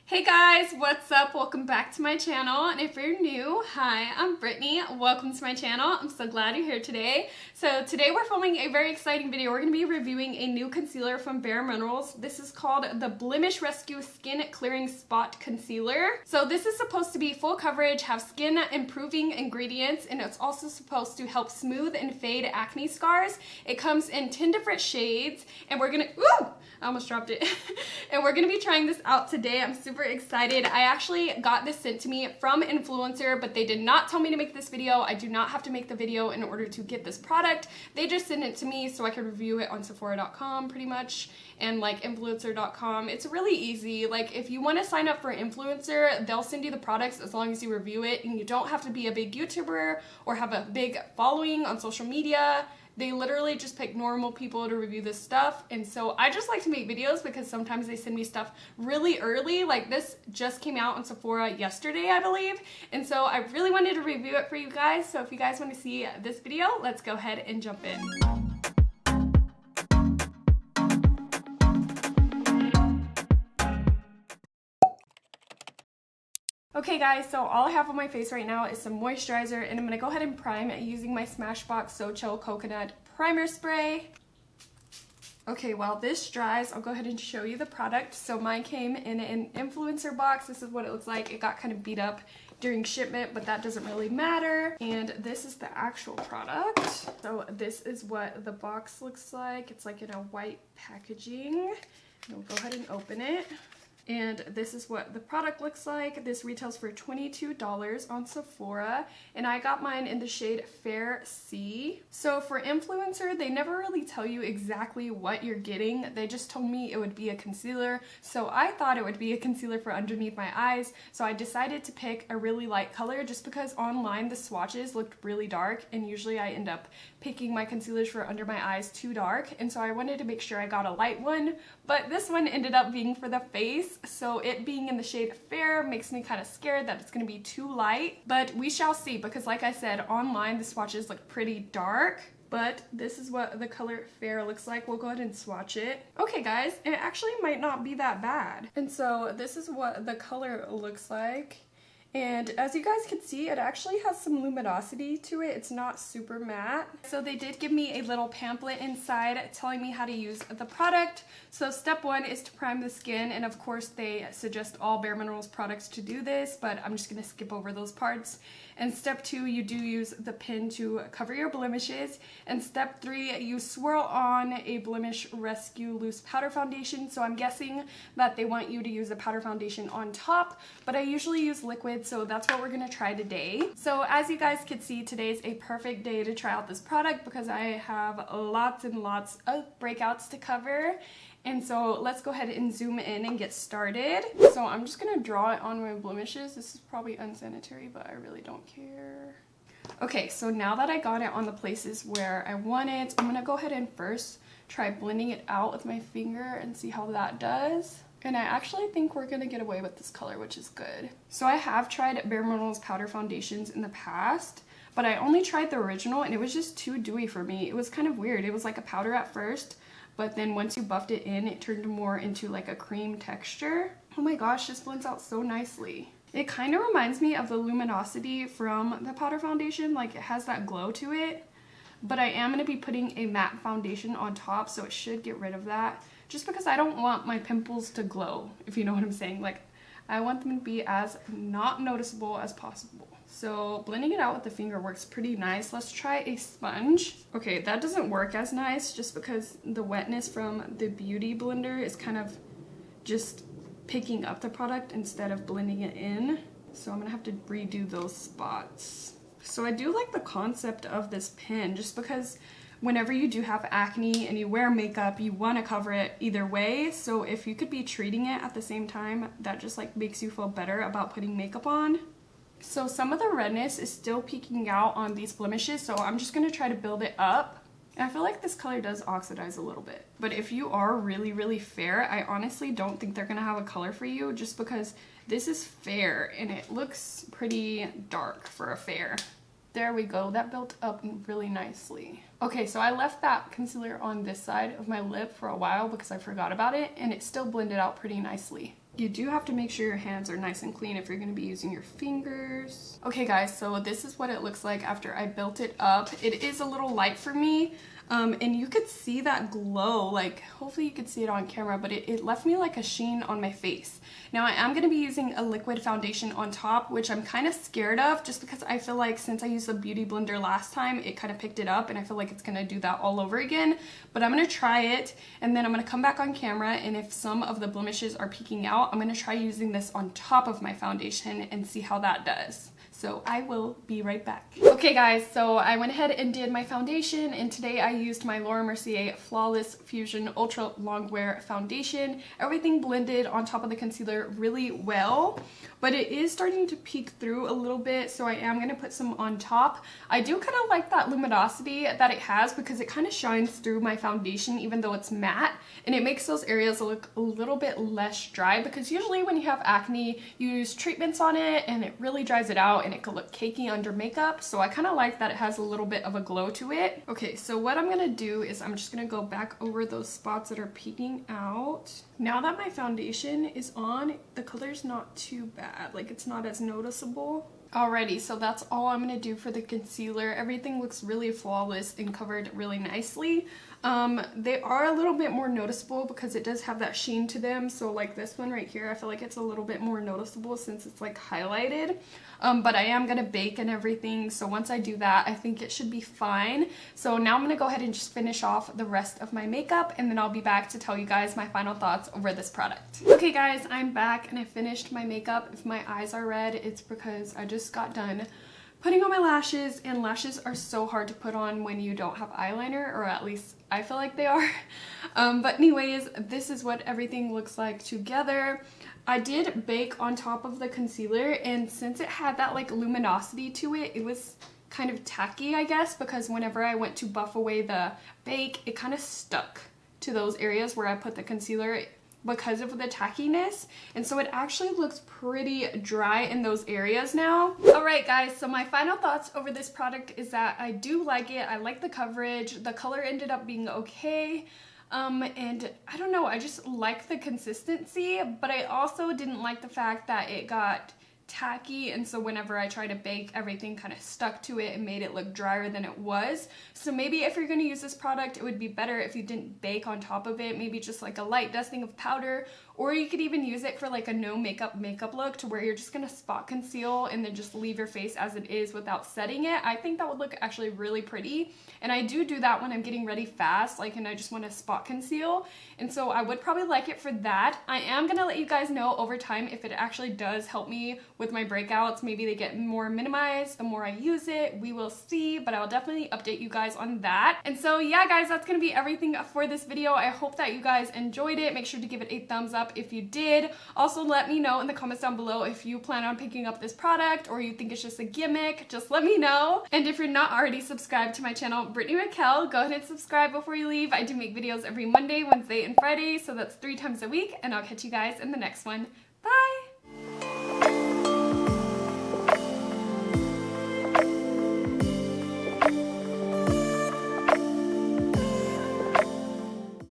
Hey guys, what's up? Welcome back to my channel, and if you're new, hi, I'm Brittany. Welcome to my channel. I'm so glad you're here today. So today we're filming a very exciting video. We're going to be reviewing a new concealer from BareMinerals. This is called the Blemish Rescue Skin Clearing Spot Concealer. So this is supposed to be full coverage, have skin improving ingredients, and it's also supposed to help smooth and fade acne scars. It comes in 10 different shades, and we're going to, ooh! I almost dropped it. And we're going to be trying this out today. I'm super excited. I actually got this sent to me from an influencer, but they did not tell me to make this video. I do not have to make the video in order to get this product. They just sent it to me so I could review it on Sephora.com pretty much, and like influencer.com. It's really easy. Like if you want to sign up for an influencer, they'll send you the products as long as you review it, and you don't have to be a big YouTuber or have a big following on social media. They literally just pick normal people to review this stuff, and so I just like to make videos because sometimes they send me stuff really early. Like this just came out on Sephora yesterday, I believe, and so I really wanted to review it for you guys. So if you guys want to see this video, let's go ahead and jump in. Okay guys, so all I have on my face right now is some moisturizer, and I'm going to go ahead and prime using my Smashbox So Chill Coconut Primer Spray. Okay, while this dries, I'll go ahead and show you the product. So mine came in an influencer box. This is what it looks like. It got kind of beat up during shipment, but that doesn't really matter. And this is the actual product. So this is what the box looks like. It's like in a white packaging. We'll go ahead and open it. And this is what the product looks like. This retails for $22 on Sephora, and I got mine in the shade Fair C. So for influencer, they never really tell you exactly what you're getting. They just told me it would be a concealer, so I thought it would be a concealer for underneath my eyes. So I decided to pick a really light color just because online the swatches looked really dark, and usually I end up picking my concealers for under my eyes too dark, and so I wanted to make sure I got a light one, but this one ended up being for the face. So it being in the shade Fair makes me kind of scared that it's going to be too light, but we shall see, because like I said, online the swatches look pretty dark, but this is what the color Fair looks like. We'll go ahead and swatch it. Okay guys, it actually might not be that bad. And so this is what the color looks like. And as you guys can see, it actually has some luminosity to it. It's not super matte. So they did give me a little pamphlet inside telling me how to use the product. So step one is to prime the skin, and of course they suggest all BareMinerals products to do this, but I'm just going to skip over those parts. And step two, you do use the pin to cover your blemishes. And step three, you swirl on a Blemish Rescue Loose Powder Foundation. So I'm guessing that they want you to use a powder foundation on top, but I usually use liquid, so that's what we're going to try today. So as you guys can see, today's a perfect day to try out this product because I have lots and lots of breakouts to cover. And so let's go ahead and zoom in and get started. So I'm just gonna draw it on my blemishes. This is probably unsanitary, but I really don't care. Okay, so now that I got it on the places where I want it, I'm gonna go ahead and first try blending it out with my finger and see how that does. And I actually think we're gonna get away with this color, which is good. So I have tried BareMinerals powder foundations in the past, but I only tried the original and it was just too dewy for me. It was kind of weird. It was like a powder at first, but then once you buffed it in, it turned more into like a cream texture. Oh my gosh, this blends out so nicely. It kind of reminds me of the luminosity from the powder foundation, like it has that glow to it. But I am going to be putting a matte foundation on top, so it should get rid of that. Just because I don't want my pimples to glow, if you know what I'm saying. Like, I want them to be as not noticeable as possible. So blending it out with the finger works pretty nice. Let's try a sponge. Okay, that doesn't work as nice just because the wetness from the Beauty Blender is kind of just picking up the product instead of blending it in. So I'm gonna have to redo those spots. So I do like the concept of this pen just because whenever you do have acne and you wear makeup, you want to cover it either way. So if you could be treating it at the same time, that just like makes you feel better about putting makeup on. So some of the redness is still peeking out on these blemishes, so I'm just going to try to build it up. And I feel like this color does oxidize a little bit. But if you are really, really fair, I honestly don't think they're going to have a color for you just because this is fair and it looks pretty dark for a fair. There we go, that built up really nicely. Okay, so I left that concealer on this side of my lip for a while because I forgot about it, and it still blended out pretty nicely. You do have to make sure your hands are nice and clean if you're going to be using your fingers. Okay guys, so this is what it looks like after I built it up. It is a little light for me. And you could see that glow, like hopefully you could see it on camera, but it left me like a sheen on my face. Now I am going to be using a liquid foundation on top, which I'm kind of scared of just because I feel like since I used the beauty blender last time, it kind of picked it up and I feel like it's going to do that all over again. But I'm going to try it and then I'm going to come back on camera, and if some of the blemishes are peeking out, I'm going to try using this on top of my foundation and see how that does. So I will be right back. Okay guys, so I went ahead and did my foundation, and today I used my Laura Mercier Flawless Fusion Ultra Longwear Foundation. Everything blended on top of the concealer really well, but it is starting to peek through a little bit, so I am going to put some on top. I do kind of like that luminosity that it has because it kind of shines through my foundation even though it's matte, and it makes those areas look a little bit less dry, because usually when you have acne you use treatments on it and it really dries it out and it can look cakey under makeup. So I kind of like that it has a little bit of a glow to it. Okay, so what I'm gonna do is I'm just gonna go back over those spots that are peeking out. Now that my foundation is on, the color's not too bad, like it's not as noticeable. Alrighty, so that's all I'm gonna do for the concealer. Everything looks really flawless and covered really nicely. They are a little bit more noticeable because it does have that sheen to them. So like this one right here, I feel like it's a little bit more noticeable since it's like highlighted. But I am gonna bake and everything, so once I do that, I think it should be fine. So now I'm gonna go ahead and just finish off the rest of my makeup, and then I'll be back to tell you guys my final thoughts over this product. Okay guys, I'm back and I finished my makeup. If my eyes are red, it's because I just got done putting on my lashes, and lashes are so hard to put on when you don't have eyeliner, or at least I feel like they are. But anyways, this is what everything looks like together. I did bake on top of the concealer, and since it had that like luminosity to it, it was kind of tacky, I guess, because whenever I went to buff away the bake, it kind of stuck to those areas where I put the concealer because of the tackiness, and so it actually looks pretty dry in those areas now. Alright guys, so my final thoughts over this product is that I do like it. I like the coverage. The color ended up being okay. And I don't know, I just like the consistency, but I also didn't like the fact that it got tacky, and so whenever I tried to bake, everything kind of stuck to it and made it look drier than it was. So maybe if you're going to use this product, it would be better if you didn't bake on top of it, maybe just like a light dusting of powder, or you could even use it for like a no makeup look to where you're just going to spot conceal and then just leave your face as it is without setting it. I think that would look actually really pretty, and I do that when I'm getting ready fast, like, and I just want to spot conceal, and so I would probably like it for that. I am going to let you guys know over time if it actually does help me with my breakouts. Maybe they get more minimized the more I use it. We will see, but I'll definitely update you guys on that. And so yeah guys, that's gonna be everything for this video. I hope that you guys enjoyed it. Make sure to give it a thumbs up if you did. Also let me know in the comments down below if you plan on picking up this product or you think it's just a gimmick. Just let me know. And if you're not already subscribed to my channel, BritanyRaquell, go ahead and subscribe before you leave. I do make videos every Monday, Wednesday, and Friday, so that's 3 times a week, and I'll catch you guys in the next one. Bye!